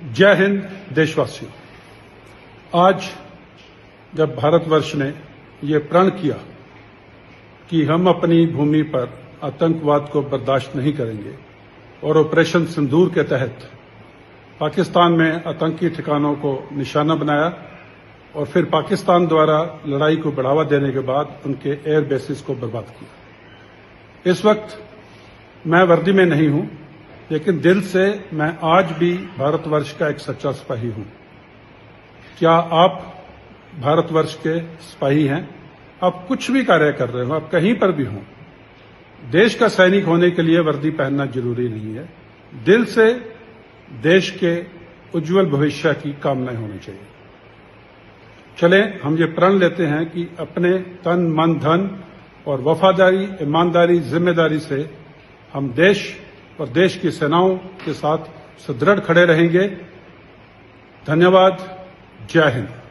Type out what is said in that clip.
जय हिंद देशवासियों। आज जब भारतवर्ष ने ये प्रण किया कि हम अपनी भूमि पर आतंकवाद को बर्दाश्त नहीं करेंगे और ऑपरेशन सिंदूर के तहत पाकिस्तान में आतंकी ठिकानों को निशाना बनाया और फिर पाकिस्तान द्वारा लड़ाई को बढ़ावा देने के बाद उनके एयर बेसिस को बर्बाद किया। इस वक्त मैं वर्दी में नहीं हूं, लेकिन दिल से मैं आज भी भारतवर्ष का एक सच्चा सिपाही हूं। क्या आप भारतवर्ष के सिपाही हैं? आप कुछ भी कार्य कर रहे हो, आप कहीं पर भी हों, देश का सैनिक होने के लिए वर्दी पहनना जरूरी नहीं है। दिल से देश के उज्जवल भविष्य की कामनाएं होनी चाहिए। चलें, हम ये प्रण लेते हैं कि अपने तन मन धन और वफादारी, ईमानदारी, जिम्मेदारी से हम देश और देश की सेनाओं के साथ सुदृढ़ खड़े रहेंगे। धन्यवाद। जय हिंद।